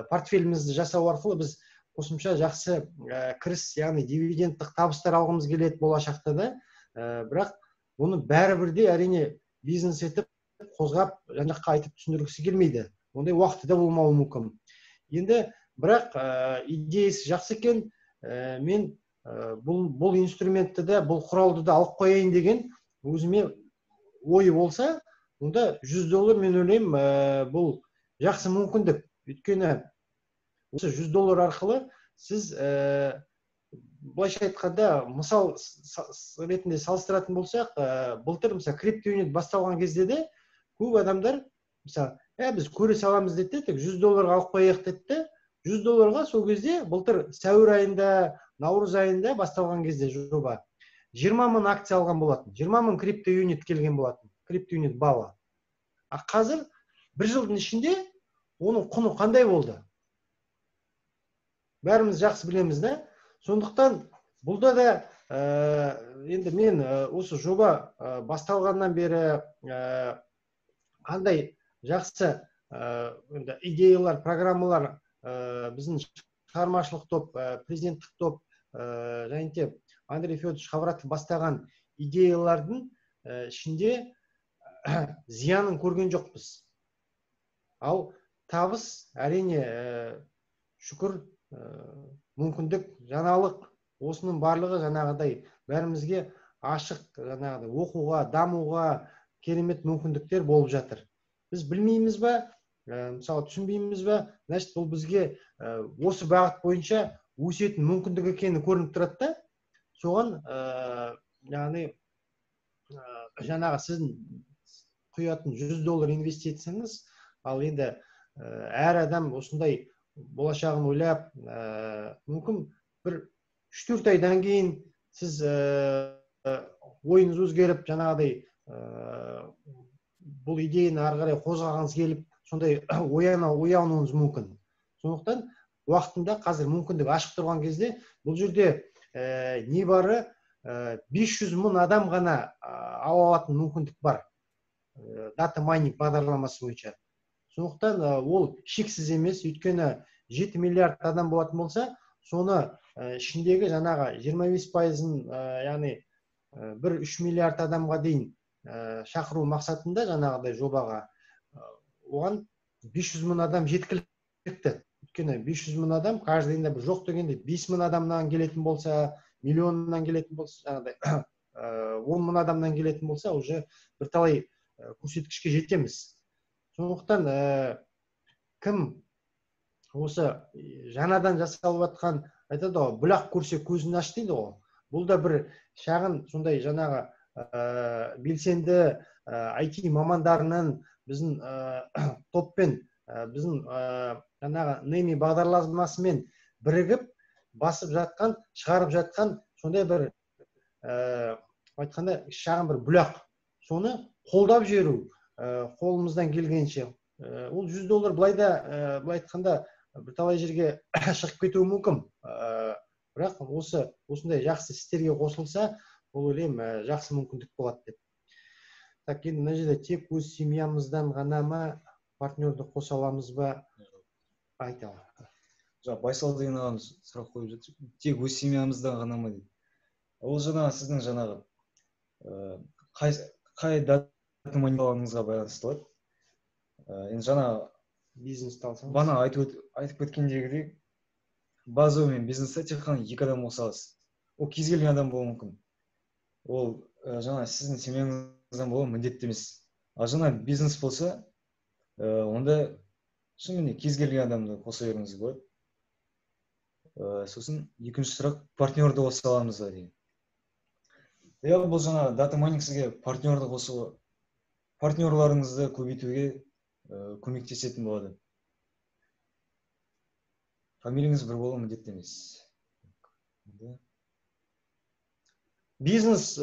портфелімізді жасау арқылы біз қосымша жақсы кіріс, яғни дивидендтік табыстар алғымыз келеді болашақта да. Бірақ оны бәрібірде әрине бизнес етіп қозғап жан-жаққа айтып түсіндіргісі келмейді. Ондай уақыты да болмауы мүмкін. Енді бірақ идеясы жақсы екен. Мен бұл инструментті де, бұл құралды да алып қояйын деген өзіме ойы болса, онда $100 мен ойлаймын бұл жақсы мүмкіндік. Өйткені осы $100 арқылы сіз былайша айтқанда, мысал ретінде салыстыратын болсақ, былтыр мысалы криптоюнит басталған кезде де көп адамдар мысалы, біз көре саламыз деді, $100 алып қояйық деді. $100 сол кезде былтыр сәуір айында, наурыз айында басталған кезде жоба 20 000 акция алған болатын. 20 000 криптоюнит келген болатын. Криптоюнит бала. Қазір бір жылдың ішінде оның құны қандай болды? Бәріміз жақсы білеміз да. Сондықтан бұлда да енді мен осы жоба басталғаннан бері қандай жақсы идеялар, программалар біздің шығармашылық топ, президенттік топ, және де Андрей Федорович Хавратов бастаған идеялардың ішінде зиянын көрген жоқпыз. Ал табыс әрине шүкір мүмкіндік, жаңалық, осының барлығы жаңағыдай бәрімізге ашық, жаңағыдай оқуға, дамуға керемет мүмкіндіктер болып жатыр. Біз білмейміз ба, мысалы түсінбейміз ба, значит бұл бізге осы бағыт бойынша өсетін мүмкіндік екені көрініп тұрады да. Соған жаңағы сіздің құятын $100 инвестицияңыз, ал енді әр адам осындай болашағын ойлап, мүмкін бір 3-4 айдан кейін сіз ойыңыз өзгеріп, жаңағыдай бұл идеяны ары қарай қозғағыңыз келіп, сондай оянуыңыз мүмкін. Сондықтан уақытында қазір мүмкіндік ашық тұрған кезде бұл жерде небары 500 000 адам ғана ала алатын мүмкіндік бар. Data mining бағдарламасы бойынша. Сондықтан ол шексіз емес, өйткені 7 миллиард адам болатын болса, соны ішіндегі жаңағы 25%-ын, яғни 1-3 миллиард адамға дейін шақыру мақсатында жаңағыдай жобаға, оған 500 000 адам жеткілікті. Өйткені 500 000 адам, каждайында бір жоқ дегенде 5 000 адамнан келетін болса, миллионнан келетін болса, жаңағыдай 10 000 адамнан келетін болса, уже бірталай көрсеткішке жетеміз. Сондықтан кім осы жаңадан жасалып жатқан, айтады ғой, бұлақ көрсе көзін аш дейді ғой. Бұл да бір шағын сондай жаңағы белсенді IT мамандарының біздің топпен, біздің жаңағы NEMI бағдарламасымен бірігіп басып жатқан, шығарып жатқан сондай бір айтқанда шағын бір бұлақ. Соны қолдап жіберу, қолымыздан келгенше ол $100 былайда былай айтқанда бірталай жерге шығып кетуі мүмкін. Бірақ осындай жақсы істерге қосылса, ол ойлаймын жақсы мүмкіндік болады деп. Так, енді мына жерде тек өз семьямыздан ғана ма партнерді қоса аламыз ба? Айта. Жаңа Байсал деген ағамыз сұрақ қойып жатыр. Тек өз семьямыздан ғана ма дейді. Ол жаңағы сіздің жаңағы қай дата мониторингіңізге байланысты болады. Енді жаңа бизнесті алсаңыз. Бана айтып кеткендегідей, базовый мен бизнесте тек қана 2 адам болса аласыз. Ол кез келген адам болуы мүмкін. Ол жаңа сіздің семьяңыздан болуы міндетті емес. Ал жаңа бизнес болса, онда шынымен кез келген адамды қоса беруіңіз болады. Сосын екінші сұрақ, партнерді қоса аламыз ба деген. Бұл жаңа дата майнинг сізге партнерді қосуға, партнерларыңызды көбейтуге көмектесетін болады. Фамилияңыз бір болуы міндетті емес. Бизнес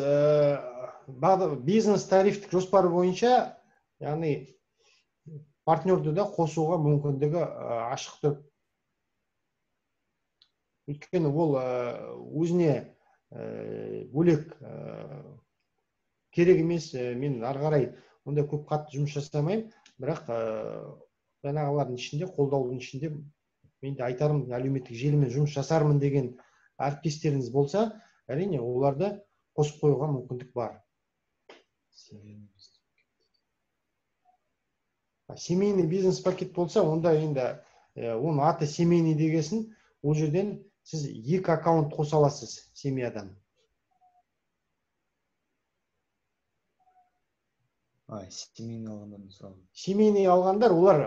тарифтік жоспары бойынша, яғни партнерді да қосуға мүмкіндігі ашық тұр. Өйткені ол өзіне бөлек керек емес, мен ары қарай онда көп қатты жұмыс жасамаймын, бірақ жаңағылардың ішінде, қолдаудың ішінде мен де айтарым, әлеуметтік желімен жұмыс жасармын деген әріптестеріңіз болса, әрине оларды қосып қоюға мүмкіндік бар. Семейный бизнес пакет болса, онда енді оның аты семейный дегесін, ол жерден сіз 2 аккаунт қоса аласыз семьядан. Семейный алғандар мысалы. Семейный алғандар, олар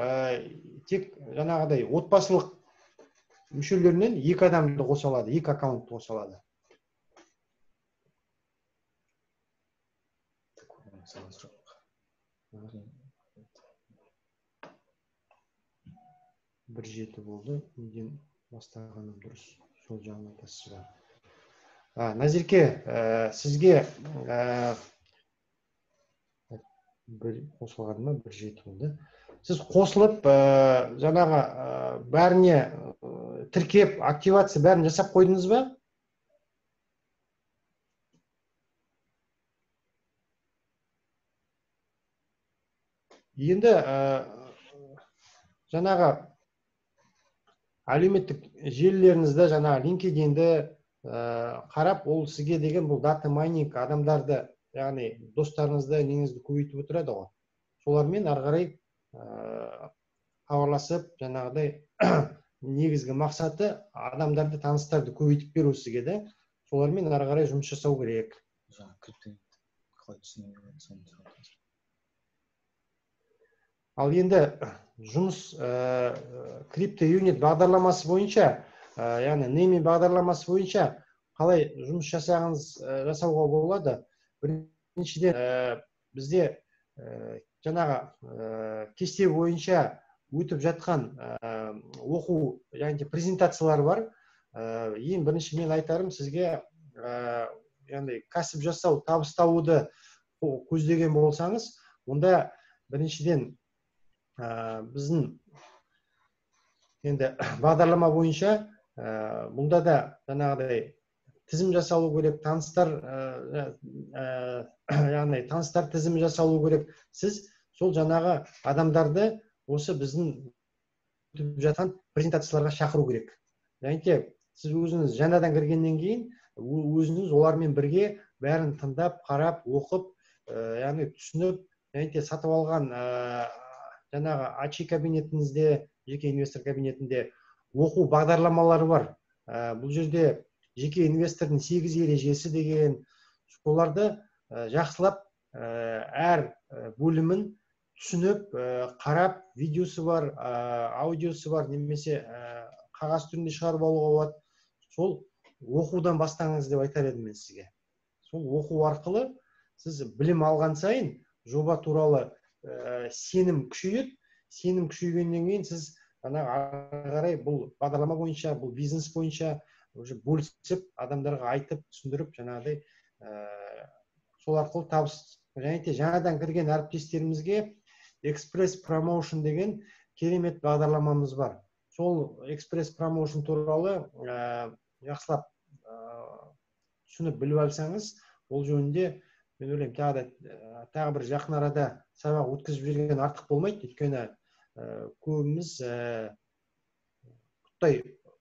тек жаңағыдай отбасылық мүшелерінен 2 адамды қоса алады, 2 аккаунт қоса алады. Бір жеті болды, неден бастағаным дұрыс, сол жағын айтасыз ба. Назерке, сізге бір қосылған ма, бір жеті болды. Сіз қосылып, жаңағы бәріне тіркеп, активация бәрін жасап қойдыңыз ба? Енді жаңағы әлеуметтік желілеріңізді, жаңағы LinkedIn-ді қарап, ол сізге деген бұл дата майнинг адамдарды, яғни достарыңызды, неңізді көбейтіп отырады ғой. Солармен ары қарай хабарласып, жаңағыдай негізгі мақсаты адамдарды, таныстарды көбейтіп беру сізге де. Солармен ары қарай жұмыс жасау керек. Ал енді жұмыс криптоюнит бағдарламасы бойынша, яғни нейминг бағдарламасы бойынша қалай жұмыс жасауға болады? Біріншіден бізде жаңағы кесте бойынша өтіп жатқан оқу, яғни презентациялар бар. Ең бірінші мен айтарым сізге, яғни кәсіп жасау, табыс табуды көздеген болсаңыз, онда біріншіден біздің енді бағдарлама бойынша бұнда да жаңағыдай тізім жасалу керек, таныстар, яғни таныстар тізімі жасалу керек. Сіз сол жаңағы адамдарды осы біздің өтіп жатқан презентацияларға шақыру керек. Яғни сіз өзіңіз жаңадан кіргеннен кейін өзіңіз олармен бірге бәрін тыңдап, қарап, оқып, яғни түсініп, яғни сатып алған жаңағы АЧИ кабинетіңізде, жеке инвестор кабинетінде оқу бағдарламалары бар. Бұл жерде жеке инвестордың 8 ережесі деген, соларды жақсылап әр бөлімін түсініп, қарап, видеосы бар, аудиосы бар, немесе қағаз түрінде шығарып алуға болады. Сол оқудан бастаңыз деп айтар едім мен сізге. Сол оқу арқылы сіз білім алған сайын жоба туралы сенім күшейеді. Сенім күшейгеннен кейін сіз ары қарай бұл бағдарлама бойынша, бұл бизнес бойынша бөлісіп, адамдарға айтып, түсіндіріп, жаңағыдай сол арқылы табыс. Және де жаңадан кірген әріптестерімізге экспресс промоушн деген керемет бағдарламамыз бар. Сол экспресс промоушн туралы жақсылап түсініп біліп алсаңыз, ол жөнінде мен ойлаймын тағы бір жақын арада сабақ өткізіп жүрген артық болмайды. Өйткені көбіміз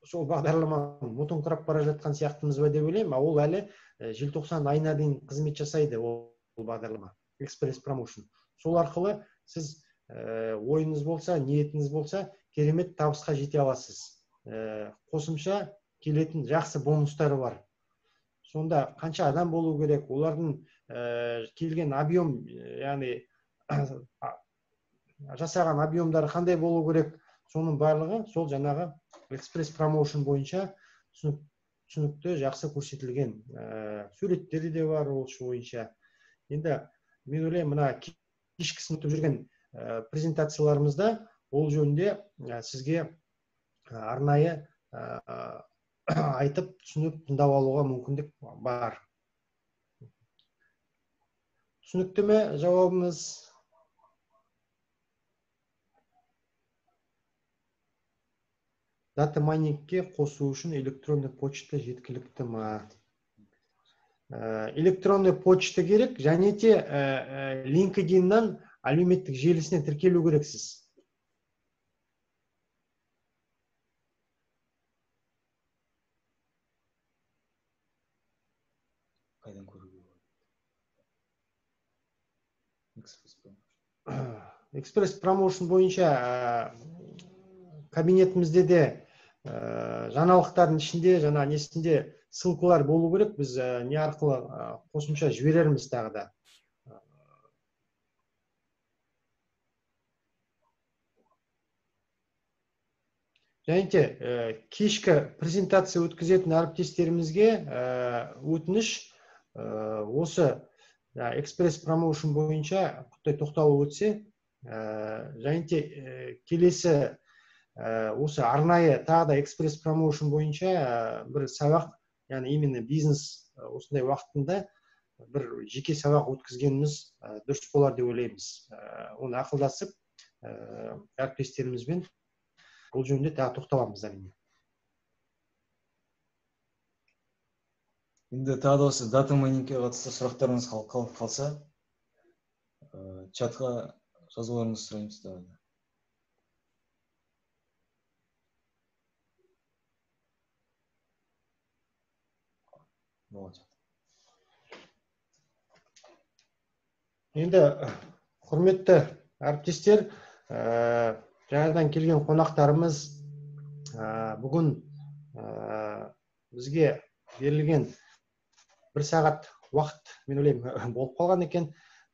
сол бағдарламаны мұтыңқырап бара жатқан сияқтымыз ба деп ойлаймын. Ол әлі желтоқсан айына дейін қызмет жасайды ол бағдарлама, экспресс промоушн. Сол арқылы сіз ойыңыз болса, ниетіңіз болса, керемет табысқа жете аласыз. Қосымша келетін жақсы бонустары бар. Сонда қанша адам болу керек, олардың келген объем, яғни жасаған объемдары қандай болу керек, соның барлығы сол жаңағы экспресс промоушн бойынша түсінікті жақсы көрсетілген. Суреттері де бар ол бойынша. Енді мен ойлаймын, мына кешкісін өтіп жүрген презентацияларымызда ол жөнінде сізге арнайы айтып, түсініп, тыңдап алуға мүмкіндік бар. Түсінікті ме жауабымыз? Дата майнингке қосу үшін электронды почта жеткілікті ма? Электронды почта керек, және де LinkedIn-нан әлеуметтік желісіне тіркелу керексіз. Қайдан көруге болады? Экспресс промоушн бойынша кабинетімізде де жаңалықтардың ішінде, жаңа несінде ссылкалар болу керек. Біз не арқылы қосымша жіберерміз тағы да. Және де кешкі презентация өткізетін әріптестерімізге өтініш осы экспресс промоушн бойынша құттай тоқталып өтсе, және де келесі осы арнайы тағы да экспресс промоушн бойынша бір сабақ, яғни именно бизнес осындай уақытында бір жеке сабақ өткізгеніміз дұрыс болар деп ойлаймыз. Оны ақылдасып әріптестерімізбен бұл жөнінде тағы тоқталамыз әрине. Енді тағы да осы дата майнингке қатысты сұрақтарыңыз қалса, чатқа жазуларыңызды сұраймыз тағы да. Енді құрметті әріптестер, жаңадан келген қонақтарымыз бүгін бізге берілген бір сағат уақыт, мен ойлаймын, болып қалған екен.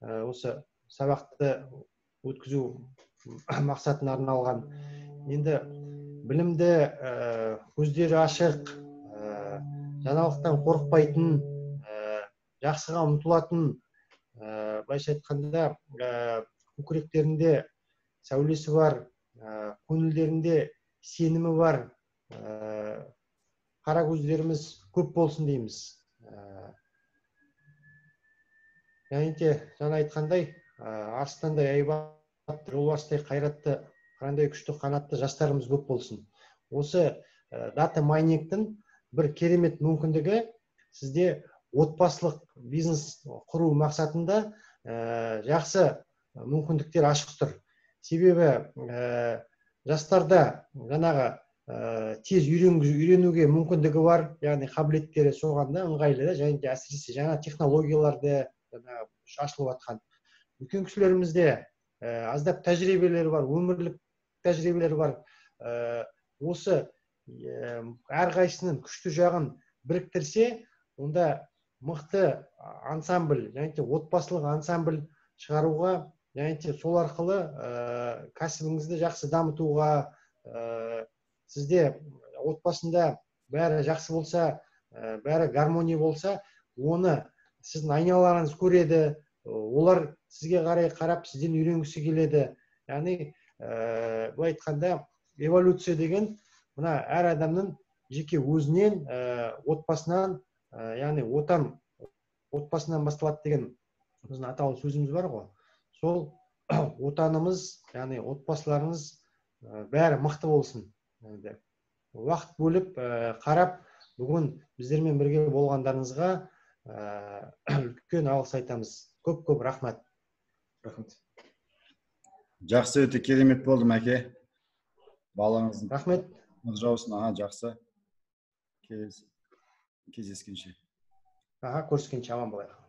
Осы сабақты өткізу мақсатына арналған. Енді білімді, көздері ашық, жаңалықтан қорықпайтын, жақсыға ұмтылатын, былайша айтқанда, көкіректерінде сәулесі бар, көңілдерінде сенімі бар, қара көздеріміз көп болсын дейміз. Және де жаңа айтқандай, арыстандай айбатты, жолбарыстай қайратты, қырандай күшті қанатты жастарымыз көп болсын. Осы дата майнингтің бір керемет мүмкіндігі сізде отбасылық бизнес құру мақсатында жақсы мүмкіндіктер ашық тұр. Себебі жастарда жаңағы тез үйренуге мүмкіндігі бар, яғни қабілеттері соған да ыңғайлы, және де әсіресе жаңа технологияларды ашылып жатқан. Үлкен кісілерімізде аздап тәжірибелері бар, өмірлік тәжірибелері бар. Осы әрқайсының күшті жағын біріктірсе, онда мықты ансамбль, және де отбасылық ансамбль шығаруға, және де сол арқылы кәсібіңізді жақсы дамытуға, сізде отбасында бәрі жақсы болса, бәрі гармония болса, оны сіздің айналаларыңыз көреді, олар сізге қарай қарап, сізден үйренгісі келеді. Яғни, былай айтқанда, эволюция деген мына әр адамның жеке өзінен, отбасынан, яғни отбасынан басталады деген біздің атаулы сөзіміз бар ғой. Сол отанымыз, яғни отбасыларыңыз бәрі мықты болсын. Уақыт бөліп қарап, бүгін біздермен бірге болғандарыңызға үлкен алғыс айтамыз. Көп рахмет. Рахмет. Жақсы, өте керемет болды, Мәке. Балаңыздың Рахмет. жаусын, жақсы. Кездескенше. Көріскенше аман болайық.